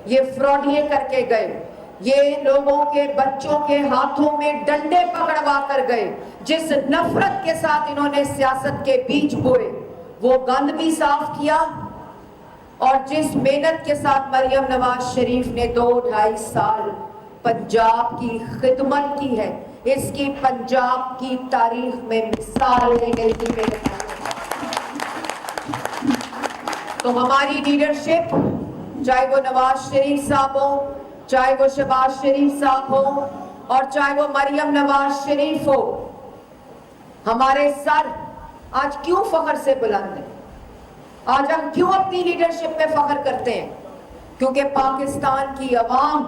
یہ فراڈ یہ کر کے گئے، یہ لوگوں کے بچوں کے ہاتھوں میں ڈنڈے پکڑوا کر گئے، جس نفرت کے ساتھ انہوں نے سیاست کے بیج بوئے وہ گند بھی صاف کیا، اور جس محنت کے ساتھ مریم نواز شریف نے 2-2.5 سال پنجاب کی خدمت کی ہے، اس کی پنجاب کی تاریخ میں مثال نہیں ملتی ہے۔ تو ہماری لیڈرشپ، چاہے وہ نواز شریف صاحب ہو، چاہے وہ شہباز شریف صاحب ہو، اور چاہے وہ مریم نواز شریف ہو، ہمارے سر آج کیوں فخر سے بلند ہیں؟ آج ہم کیوں اپنی لیڈرشپ میں فخر کرتے ہیں؟ کیونکہ پاکستان کی عوام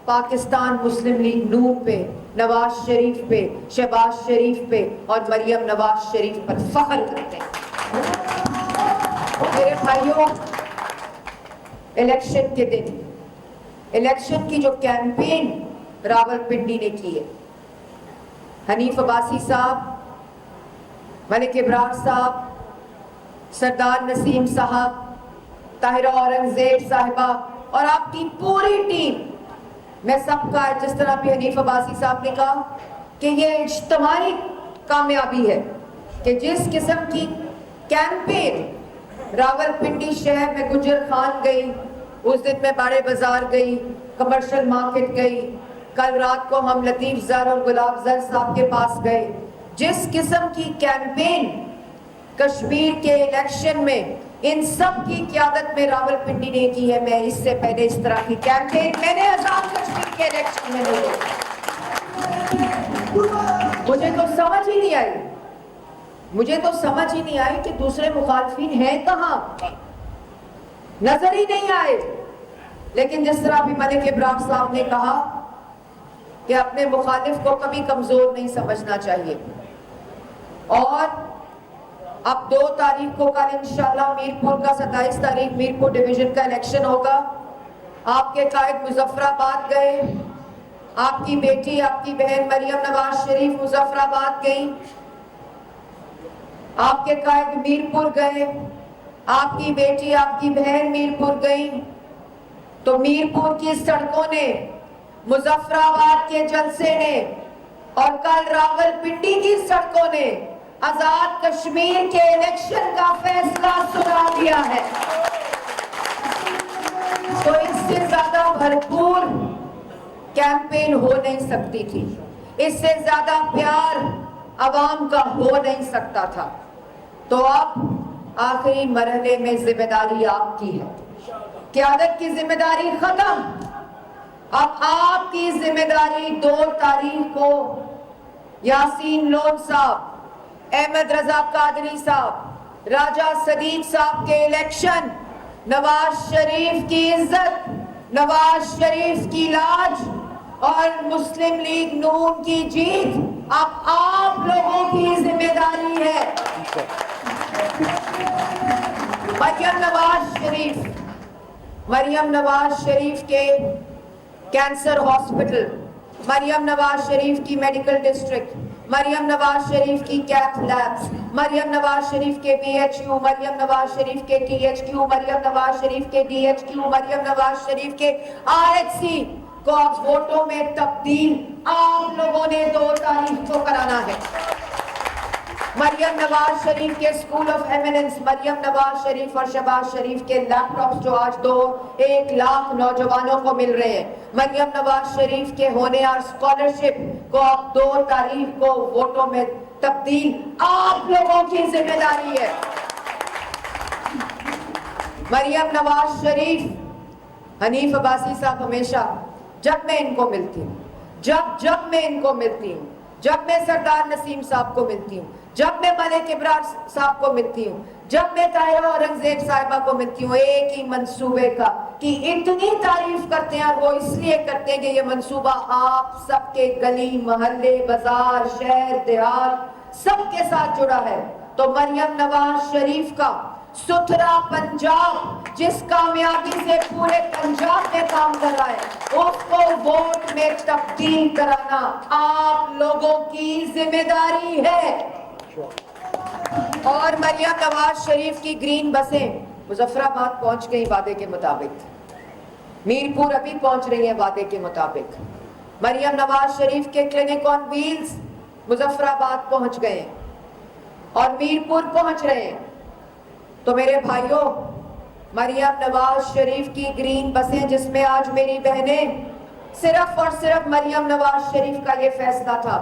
پاکستان مسلم لیگ نون پہ، نواز شریف پہ، شہباز شریف پہ اور مریم نواز شریف پر فخر کرتے ہیں۔ میرے بھائیوں، الیکشن کے دن، الیکشن کی جو کیمپین راولپنڈی نے کی ہے، حنیف عباسی صاحب، ملک ابرار صاحب، سردار نسیم صاحب، طاہرہ اورنگزیب صاحبہ اور آپ کی پوری ٹیم، میں سب کا جس طرح بھی حنیف عباسی صاحب نے کہا کہ یہ اجتماعی کامیابی ہے کہ جس قسم کی کیمپین راولپنڈی شہر میں گجر خان گئی، اس دن میں باڑے بازار گئی، کمرشل مارکیٹ گئی، کل رات کو ہم لطیف زر اور گلاب زر صاحب کے پاس گئے، جس قسم کی کیمپین کشمیر کے الیکشن میں ان سب کی قیادت میں راولپنڈی نے کی ہے، میں اس سے پہلے اس طرح کی کیمپین میں نے آزاد کشمیر کے الیکشن میں نہیں دیکھی۔ مجھے تو سمجھ ہی نہیں آئی، مجھے تو سمجھ ہی نہیں آئی کہ دوسرے مخالفین ہیں کہاں، نظر ہی نہیں آئے۔ لیکن جس طرح بھی ملک ابرار صاحب نے کہا کہ اپنے مخالف کو کبھی کمزور نہیں سمجھنا چاہیے، اور اب 2 تاریخ کو کل انشاءاللہ میرپور کا 27 تاریخ میرپور ڈویژن کا الیکشن ہوگا۔ آپ کے قائد مظفر آباد گئے، آپ کی بیٹی، آپ کی بہن مریم نواز شریف مظفر آباد گئی، آپ کے قائد میرپور گئے، آپ کی بیٹی، آپ کی بہن میرپور گئی، تو میرپور کی سڑکوں نے، مظفر آباد کے جلسے نے اور کل راولپنڈی کی سڑکوں نے آزاد کشمیر کے الیکشن کا فیصلہ سنا دیا ہے۔ تو اس سے زیادہ بھرپور کیمپین ہو نہیں سکتی تھی، اس سے زیادہ پیار عوام کا ہو نہیں سکتا تھا۔ تو اب آخری مرحلے میں ذمہ داری آپ کی ہے، قیادت کی ذمہ داری ختم، اب آپ کی ذمہ داری 2 تاریخ کو یاسین لون صاحب، احمد رضا قادری صاحب، راجہ صدیق صاحب کے الیکشن، نواز شریف کی عزت، نواز شریف کی لاج اور مسلم لیگ نون کی جیت اب آپ لوگوں کی ذمہ داری ہے۔ مریم نواز شریف کے کینسر ہاسپٹل، مریم نواز شریف کی میڈیکل ڈسٹرکٹ، مریم نواز شریف کی کیتھ لیبز، مریم نواز شریف کے P H you, Maryam Nawaz Sharif کے T H Q, Maryam Nawaz Sharif کے D H Q, Maryam Nawaz Sharif کے آر ایچ سی کو اب ووٹوں میں تبدیل آپ لوگوں نے 2 تاریخ کو کرانا ہے۔ مریم نواز شریف کے school of eminence, Maryam Nawaz Sharif اور شہباز شریف کے لیپ ٹاپس جو آج 1 لاکھ نوجوانوں کو مل رہے ہیں، مریم نواز شریف کے ہونہار اسکالرشپ کو اب 2 تاریخ کو ووٹوں میں تبدیل آپ لوگوں کی ذمہ داری ہے۔ مریم نواز شریف، حنیف عباسی صاحب ہمیشہ جب میں ان کو ملتی ہوں، جب میں ان کو ملتی ہوں، جب میں سردار نسیم صاحب کو ملتی ہوں، جب میں ملک ابرار صاحب کو ملتی ہوں، جب میں طاہرہ اورنگزیب صاحبہ کو ملتی ہوں، ایک ہی منصوبے کا کہ اتنی تعریف کرتے ہیں، اور وہ اس لیے کرتے ہیں کہ یہ منصوبہ آپ سب کے گلی محلے بازار شہر دیہات سب کے ساتھ جڑا ہے۔ تو مریم نواز شریف کا ستھرا پنجاب جس کامیابی سے پورے پنجاب میں کام کر رہا ہے، اس کو ووٹ میں تبدیل کرانا آپ لوگوں کی ذمہ داری ہے۔ اور مریم نواز شریف کی گرین بسیں مظفر آباد پہنچ گئی وعدے کے مطابق، मीरपुर अभी पहुंच रही है वादे के मुताबिक। मरियम नवाज शरीफ के क्लिनिक ऑन व्हील्स मुजफ्फराबाद पहुंच गए हैं और मीरपुर पहुंच रहे हैं। तो मेरे भाइयों, मरियम नवाज शरीफ की ग्रीन बसें जिसमें आज मेरी बहनें, सिर्फ और सिर्फ मरियम नवाज शरीफ का ये फैसला था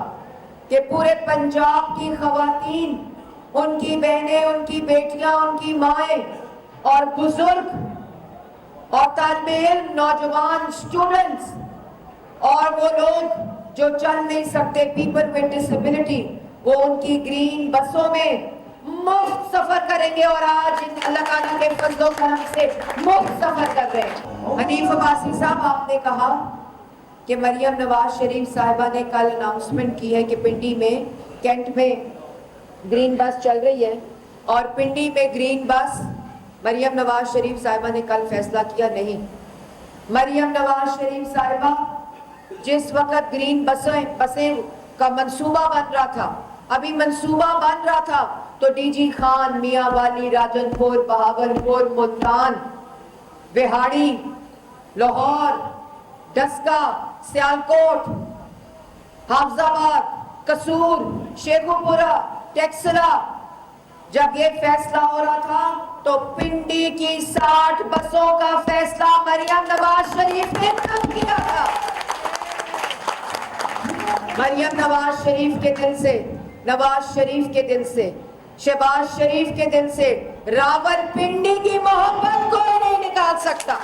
कि पूरे पंजाब की खवातीन, उनकी बहनें, उनकी बेटियां, उनकी माएं और बुजुर्ग और तालिबे इल्म, नौजवान, स्टूडेंट्स और वो लोग जो चल नहीं सकते, पीपल विद डिसेबिलिटी, वो उनकी ग्रीन बसों में मुफ्त सफर करेंगे। और आज अल्लाह ताला के फजलो करम से मुफ्त सफर कर रहे हैं। हनीफ अब्बासी साहब, आपने कहा कि मरियम नवाज शरीफ साहिबा ने कल अनाउंसमेंट की है कि पिंडी में, कैंट में ग्रीन बस चल रही है और पिंडी में ग्रीन बस मरियम नवाज शरीफ साहिबा ने कल फैसला किया। नहीं, मरियम नवाज शरीफ साहिबा जिस वक्त ग्रीन बसें का मंसूबा बन रहा था, अभी मंसूबा बन रहा था, तो डीजी खान, मियां वाली, राजनपुर, बहावलपुर, मुल्तान, बिहाड़ी, लाहौर, डस्का, सियालकोट, हाफजाबाद, कसूर, शेखुपुरा, टेक्सला, जब ये फैसला हो रहा था तो पिंडी की 60 बसों का फैसला मरियम नवाज शरीफ ने तब किया था। मरियम नवाज शरीफ के दिल से, नवाज शरीफ के दिल से, शहबाज शरीफ के दिल से रावलपिंडी की मोहब्बत कोई नहीं निकाल सकता।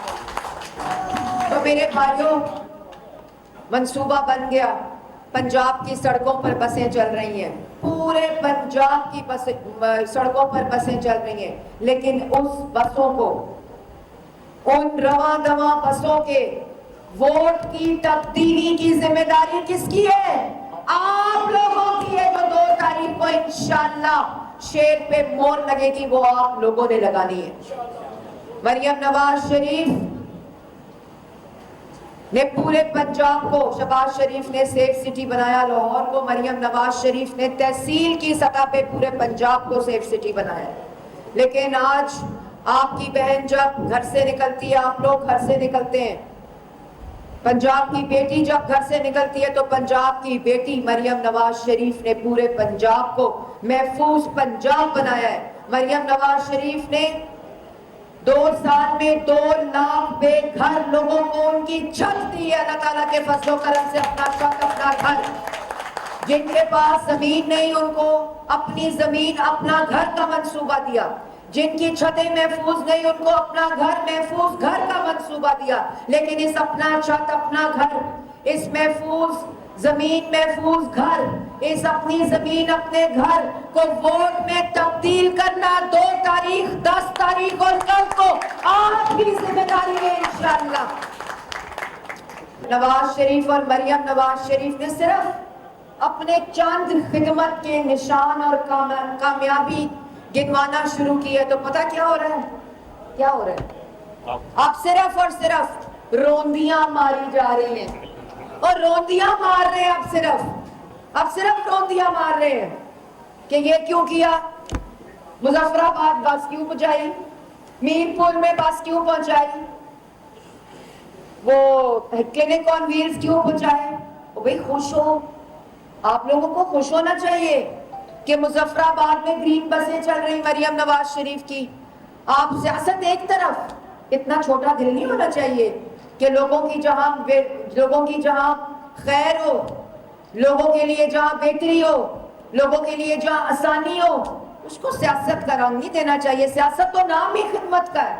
तो मेरे भाइयों, मंसूबा बन गया, पंजाब की सड़कों पर बसें चल रही हैं, पूरे पंजाब की सड़कों पर बसें चल रही हैं, लेकिन उस बसों को, उन रवां दवां बसों के वोट की तब्दीली की जिम्मेदारी किसकी है? आप लोगों की है। जो 2 तारीख को इंशाअल्लाह शेर पे मोहर लगेगी, वो आप लोगों ने लगानी है। मरियम नवाज शरीफ ने पूरे पंजाब को, शहबाज शरीफ ने सेफ सिटी बनाया लाहौर को, मरियम नवाज शरीफ ने तहसील की सतह पे पूरे पंजाब को सेफ सिटी बनाया। लेकिन आज आपकी बहन जब घर से निकलती है, आप लोग घर से निकलते हैं, पंजाब की बेटी जब घर से निकलती है, तो पंजाब की बेटी मरियम नवाज शरीफ ने पूरे पंजाब को महफूज पंजाब बनाया है। मरियम नवाज शरीफ ने 2 साल में 2 लाख बेघर लोगों को उनकी छत दी है। अल्लाह ताला के फजलो करम से अपना छत, अपना घर। जिनके पास जमीन नहीं, उनको अपनी जमीन, अपना घर का मंसूबा दिया। जिनकी छतें महफूज नहीं, उनको अपना घर, महफूज घर का मंसूबा दिया। लेकिन इस अपना छत, अपना घर, इस महफूज जमीन, महफूज घर, इस अपनी जमीन, अपने घर को वोट में तब्दील करना 2 तारीख, 10 तारीख और कल को आपकी जिम्मेदारी है इंशाअल्लाह। नवाज शरीफ और मरियम नवाज शरीफ ने सिर्फ अपने चंद खिदमत के निशान और कामयाबी गिनवाना शुरू की है, तो पता क्या हो रहा है? क्या हो रहा है? अब सिर्फ और सिर्फ रोंदियां मारी जा रही हैं और रोंदियां मार रहे हैं। अब सिर्फ रोंदियां मार रहे हैं कि ये क्यों किया, मुजफ्फराबाद बस क्यों पहुंचाई, मीरपुर में बस क्यों पहुंचाई, वो क्लिनिक ऑन व्हील्स क्यों पहुंचाए। भाई खुश हो, आप लोगों को खुश होना चाहिए कि मुजफ्फराबाद में ग्रीन बसें चल रही मरियम नवाज शरीफ की। आप सियासत एक तरफ, इतना छोटा दिल नहीं होना चाहिए कि लोगों की जहां खैर हो, लोगों के लिए जहां बेहतरी हो, लोगों के लिए जहां आसानी हो, उसको सियासत का रंग नहीं देना चाहिए। सियासत तो नाम ही खिदमत का है,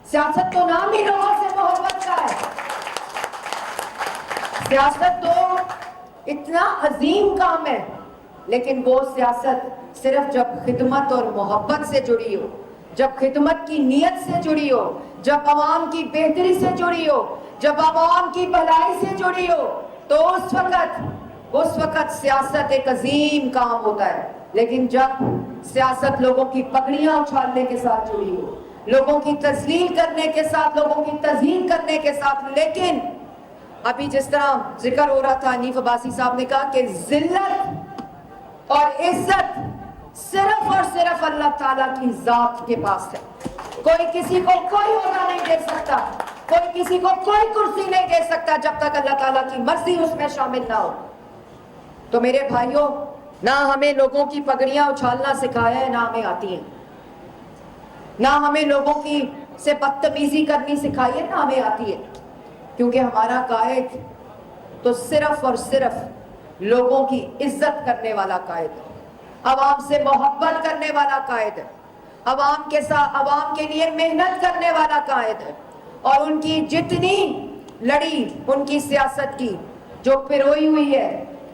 सियासत तो नाम ही लोगों से मोहब्बत का है। सियासत तो इतना अजीम काम है, लेकिन वो सियासत सिर्फ जब खिदमत और मोहब्बत से जुड़ी हो, जब खिदमत की नीयत से जुड़ी हो, जब आवाम की बेहतरी से जुड़ी हो, जब आवाम की भलाई से जुड़ी हो, तो उस वक्त सियासत एक अजीम काम होता है। लेकिन जब सियासत लोगों की पकड़ियां उछालने के साथ जुड़ी हो, लोगों की तजलील करने के साथ, लोगों की तज़हीन करने के साथ, लेकिन अभी जिस तरह जिक्र हो रहा था, हनीफ अब्बासी साहब ने कहा कि जिल्लत और इज्जत सिर्फ और सिर्फ अल्लाह ताला की जात के पास है। कोई किसी को कोई ओहदा नहीं दे सकता। कोई किसी को कोई कुर्सी नहीं दे सकता जब तक अल्लाह ताला की मर्जी उसमें शामिल ना हो। तो मेरे भाइयों, ना हमें लोगों की पगड़ियां उछालना सिखाया है, ना हमें आती है, ना हमें लोगों की से बदतमीजी करनी सिखाई है, ना हमें आती है, क्योंकि हमारा कायद तो सिर्फ और सिर्फ लोगों की इज्जत करने वाला कायद है, अवाम से मोहब्बत करने वाला कायद है, अवाम के साथ अवाम के लिए मेहनत करने वाला कायद है। और उनकी जितनी लड़ी उनकी सियासत की जो पिरोई हुई है,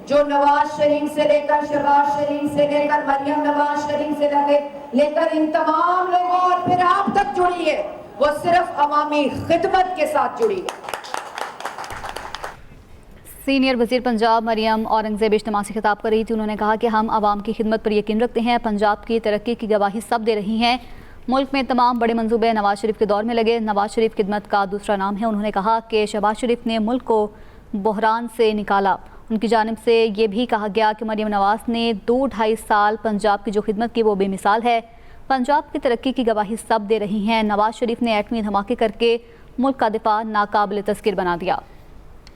जो नवाज शरीफ से लेकर शहबाज शरीफ से लेकर मरियम नवाज शरीफ से लेकर इन तमाम लोगों और फिर आप तक जुड़ी है, वो सिर्फ अवामी खिदमत के साथ जुड़ी है। सीनियर वजीर पंजाब मरियम औरंगजेब इज्तिमा से खिताब कर रही थी। उन्होंने कहा कि हम आवाम की खिदमत पर यकीन रखते हैं, पंजाब की तरक्की की गवाही सब दे रही हैं। मुल्क में तमाम बड़े मंसूबे नवाज शरीफ के दौर में लगे। नवाज शरीफ खिदमत का दूसरा नाम है। उन्होंने कहा कि शहबाज शरीफ ने मुल्क को बहरान से निकाला। उनकी जानिब से ये भी कहा गया कि मरियम नवाज ने 2-2.5 साल पंजाब की जो खिदमत की वो बेमिसाल है। पंजाब की तरक्की की गवाही सब दे रही हैं। नवाज शरीफ ने एटमी धमाके करके मुल्क का दिफा नाकाबिल तस्कीर बना दिया।